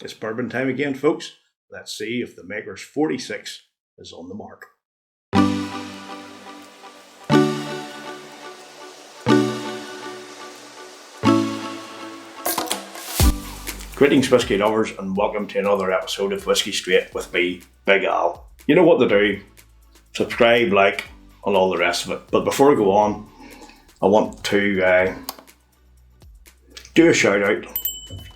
It's bourbon time again, folks. Let's see if the Maker's 46 is on the mark. Greetings, whiskey lovers, and welcome to another episode of Whiskey Straight with me, Big Al. You know what to do. Subscribe, like, and all the rest of it. But before I go on, I want to do a shout out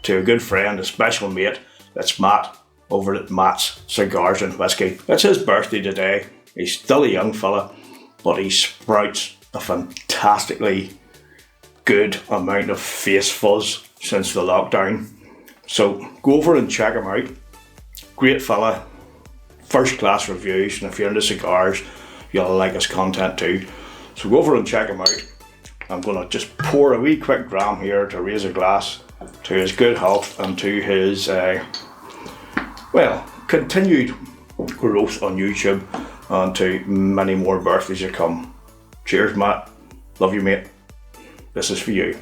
to a good friend, a special mate. It's Matt over at Matt's Cigars and Whiskey. It's his birthday today. He's still a young fella, but he sprouts a fantastically good amount of face fuzz since the lockdown. So go over and check him out. Great fella, first class reviews, and if you're into cigars, you'll like his content too. So go over and check him out. I'm going to just pour a wee quick dram here to raise a glass to his good health and to his, continued growth on YouTube and to many more birthdays to come. Cheers, Matt. Love you, mate. This is for you.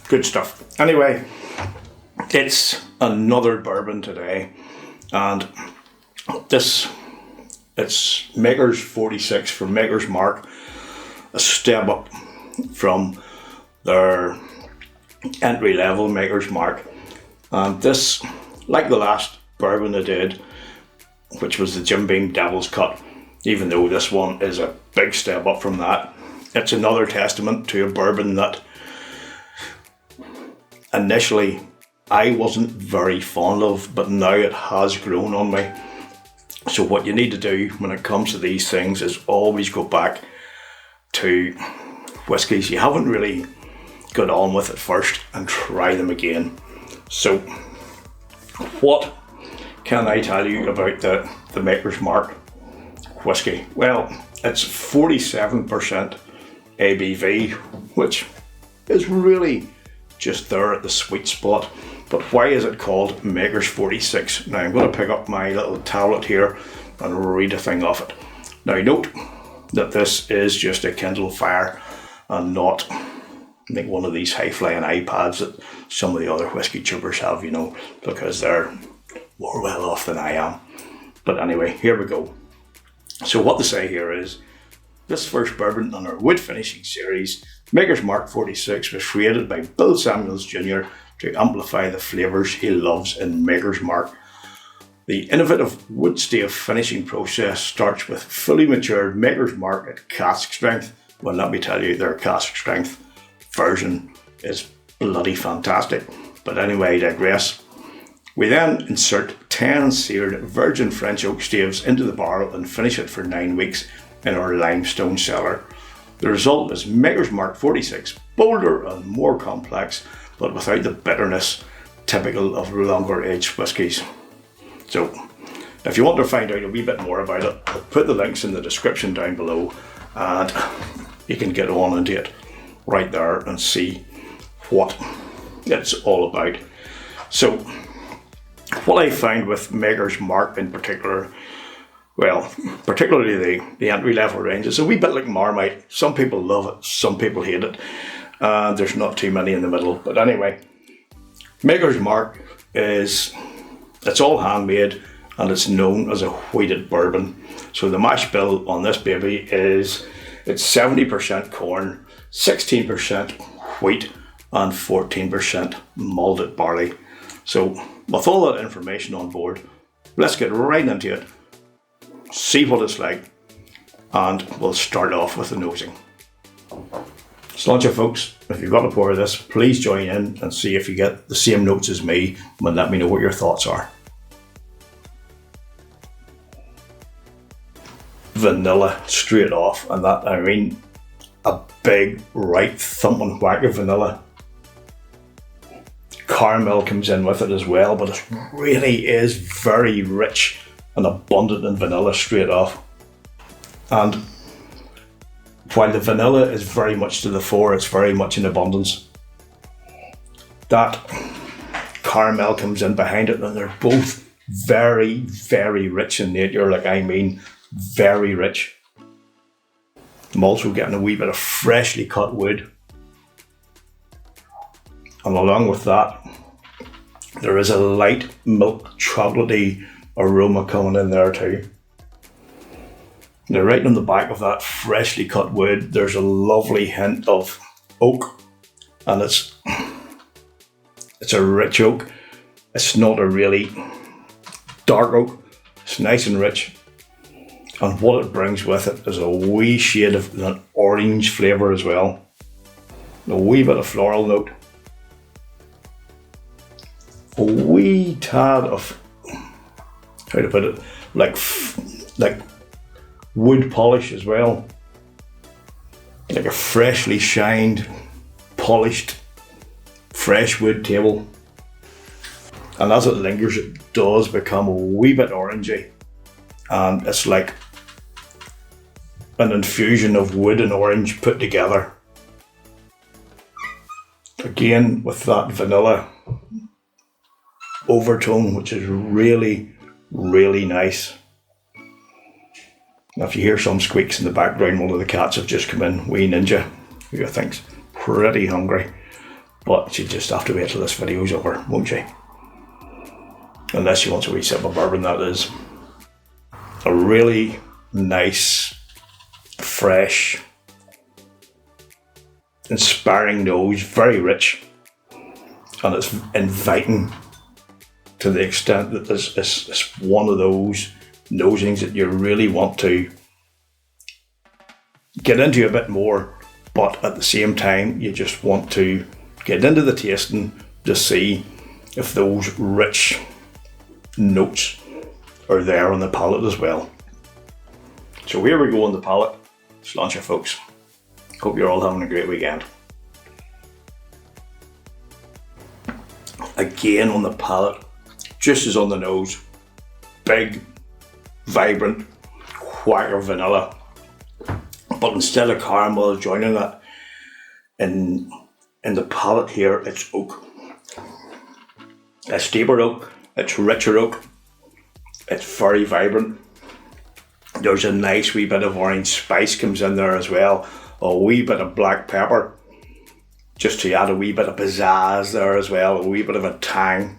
Good stuff. Anyway, it's another bourbon today, and it's Maker's 46 from Maker's Mark, a step up from their entry level Maker's Mark. And this, like the last bourbon I did, which was the Jim Beam Devil's Cut, even though this one is a big step up from that, it's another testament to a bourbon that initially I wasn't very fond of, but now it has grown on me. So what you need to do when it comes to these things is always go back to whiskies you haven't really got on with at first and try them again. So what can I tell you about the Maker's Mark whiskey? Well, it's 47% ABV, which is really just there at the sweet spot. But why is it called Maker's 46? Now I'm going to pick up my little tablet here and read a thing off it. Now note that this is just a Kindle Fire and not like one of these high-flying iPads that some of the other whiskey tubers have, you know, because they're more well off than I am. But anyway, here we go. So what they say here is, this first bourbon on our wood finishing series, Maker's Mark 46, was created by Bill Samuels Jr. to amplify the flavours he loves in Maker's Mark. The innovative wood stave finishing process starts with fully matured Maker's Mark at cask strength. Well, let me tell you, their cask strength version is bloody fantastic. But anyway, I digress. We then insert 10 seared virgin French oak staves into the barrel and finish it for 9 weeks in our limestone cellar. The result is Maker's Mark 46, bolder and more complex, but without the bitterness typical of longer aged whiskies. So, if you want to find out a wee bit more about it, I'll put the links in the description down below, and you can get on into it right there and see what it's all about. So, what I found with Maker's Mark in particular, well, particularly the entry-level range, it's a wee bit like Marmite. Some people love it, some people hate it. There's not too many in the middle. But anyway, Maker's Mark it's all handmade and it's known as a wheated bourbon. So the mash bill on this baby it's 70% corn, 16% wheat, and 14% malted barley. So with all that information on board, let's get right into it, see what it's like, and we'll start off with the nosing. Sláinte, folks, if you've got a pour of this, please join in and see if you get the same notes as me and let me know what your thoughts are. Vanilla straight off, and that, I mean, a big right thumping whack of vanilla. Caramel comes in with it as well, but it really is very rich and abundant in vanilla straight off. And while the vanilla is very much to the fore, it's very much in abundance. That caramel comes in behind it, and they're both very, very rich in nature. Like, I mean, very rich. I'm also getting a wee bit of freshly cut wood. And along with that, there is a light milk chocolatey aroma coming in there too. Now right on the back of that freshly cut wood, there's a lovely hint of oak, and it's a rich oak. It's not a really dark oak. It's nice and rich. And what it brings with it is a wee shade of an orange flavour as well. A wee bit of floral note. A wee tad of, how to put it, like wood polish as well. Like a freshly shined, polished, fresh wood table. And as it lingers, it does become a wee bit orangey. And it's like an infusion of wood and orange put together. Again, with that vanilla overtone, which is really, really nice. Now, if you hear some squeaks in the background, one of the cats have just come in, wee Ninja, who I think's pretty hungry. But she'll just have to wait till this video's over, won't she? Unless she wants a wee sip of bourbon, that is. A really nice, fresh, inspiring nose, very rich, and it's inviting to the extent that it's one of those nosings that you really want to get into a bit more, but at the same time you just want to get into the tasting to see if those rich notes are there on the palate as well. So here we go on the palate. Sláinte, folks. Hope you're all having a great weekend. Again on the palate, just as on the nose, big, vibrant, whacker vanilla. But instead of caramel joining that, in the palate here, it's oak. It's deeper oak, it's richer oak, it's very vibrant. There's a nice wee bit of orange spice comes in there as well, a wee bit of black pepper, just to add a wee bit of pizzazz there as well, a wee bit of a tang.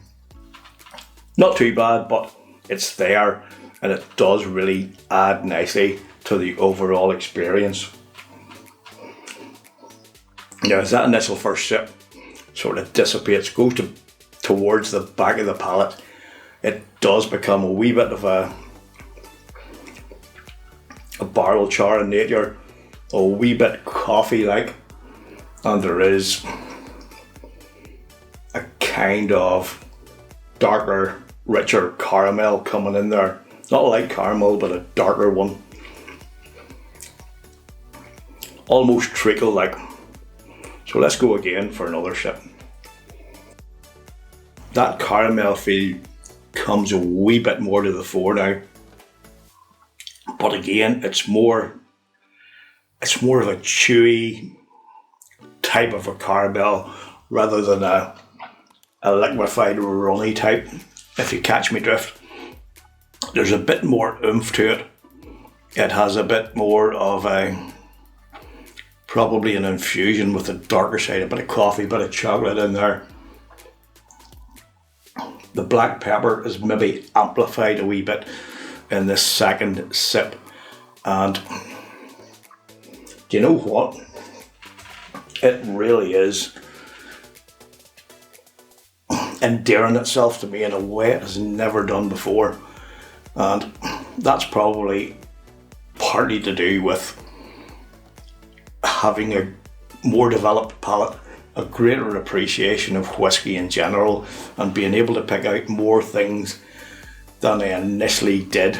Not too bad, but it's there, and it does really add nicely to the overall experience. Now, as that initial first sip sort of dissipates, goes towards the back of the palate, it does become a wee bit of a barrel char in nature, a wee bit coffee-like, and there is a kind of darker, richer caramel coming in there. Not a light caramel, but a darker one. Almost treacle-like. So let's go again for another sip. That caramel feel comes a wee bit more to the fore now. But again, it's more of a chewy type of a caramel rather than a liquefied runny type, if you catch me drift. There's a bit more oomph to it. It has a bit more of probably an infusion with the darker side, a bit of coffee, a bit of chocolate in there. The black pepper is maybe amplified a wee bit in this second sip, and do you know what? It really is endearing itself to me in a way it has never done before, and that's probably partly to do with having a more developed palate, a greater appreciation of whiskey in general, and being able to pick out more things than I initially did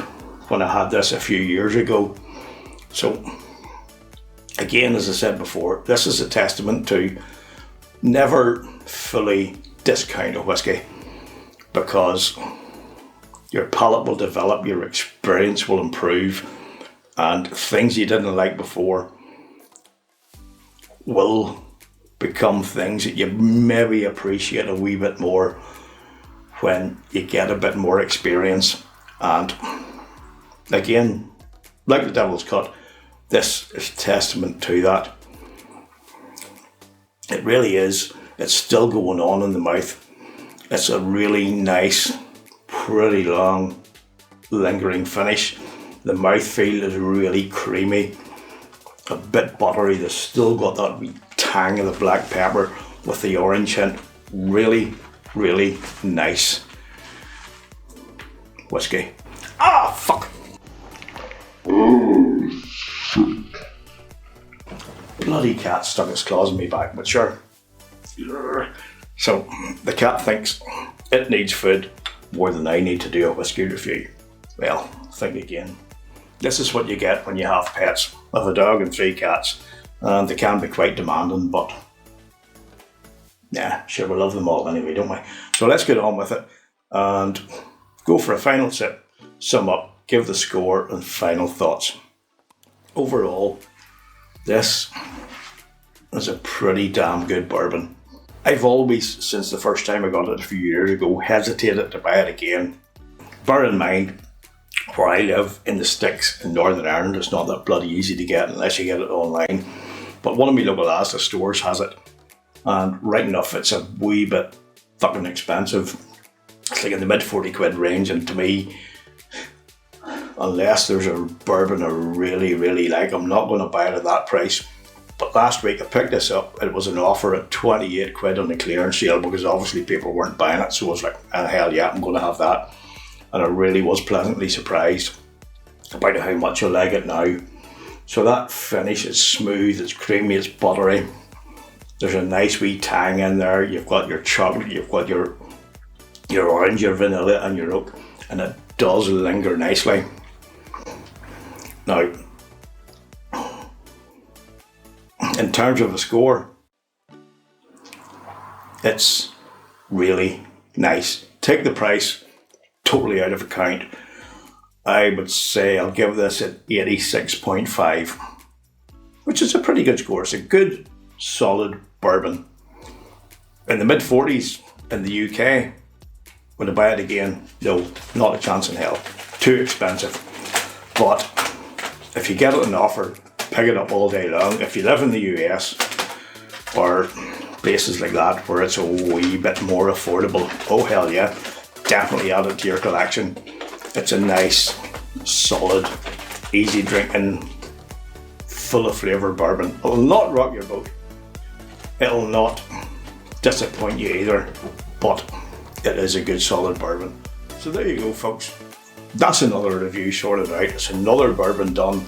when I had this a few years ago. So again, as I said before, this is a testament to never fully discount a whiskey, because your palate will develop, your experience will improve, and things you didn't like before will become things that you maybe appreciate a wee bit more when you get a bit more experience. And again, like the Devil's Cut, this is testament to that. It really is. It's still going on in the mouth. It's a really nice, pretty long, lingering finish. The mouthfeel is really creamy, a bit buttery. There's still got that wee tang of the black pepper with the orange hint. Really, really nice whiskey. Ah, fuck! Bloody cat stuck its claws in me back, but sure. So the cat thinks it needs food more than I need to do a whiskey review. Well, think again. This is what you get when you have pets. I have a dog and 3 cats, and they can be quite demanding, but yeah, sure, we love them all anyway, don't we? So let's get on with it and go for a final sip, sum up, give the score and final thoughts. Overall, this is a pretty damn good bourbon. I've always, since the first time I got it a few years ago, hesitated to buy it again. Bear in mind, where I live in the sticks in Northern Ireland, it's not that bloody easy to get unless you get it online. But one of my local Asda stores has it, and right enough, it's a wee bit fucking expensive. It's like in the mid 40 quid range, and to me, unless there's a bourbon I really, really like, I'm not going to buy it at that price. But last week I picked this up, it was an offer at 28 quid on the clearance sale because obviously people weren't buying it, so I was like, oh, hell yeah, I'm going to have that. And I really was pleasantly surprised about how much I like it now. So that finish is smooth, it's creamy, it's buttery. There's a nice wee tang in there. You've got your chocolate, you've got your orange, your vanilla and your oak, and it does linger nicely. Now, in terms of a score, it's really nice. Take the price totally out of account. I would say I'll give this an 86.5, which is a pretty good score. It's a good, solid bourbon. In the mid 40s in the UK, would I buy it again? No, not a chance in hell. Too expensive. But if you get it on offer, pick it up all day long. If you live in the US or places like that where it's a wee bit more affordable, oh hell yeah, definitely add it to your collection. It's a nice, solid, easy drinking, full of flavour bourbon. It'll not rock your boat. It'll not disappoint you either, but it is a good solid bourbon. So there you go, folks. That's another review sorted out. It's another bourbon done.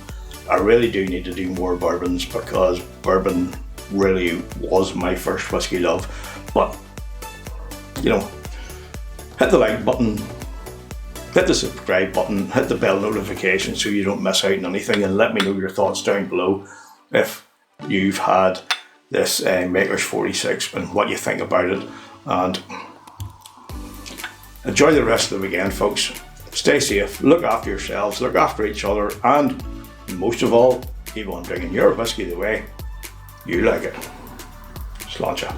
I really do need to do more bourbons because bourbon really was my first whiskey love. But, you know, hit the like button, hit the subscribe button, hit the bell notification so you don't miss out on anything, and let me know your thoughts down below if you've had this Maker's 46 and what you think about it. And enjoy the rest of the weekend, folks. Stay safe, look after yourselves, look after each other, and most of all, keep on drinking your whiskey the way you like it. Sláinte.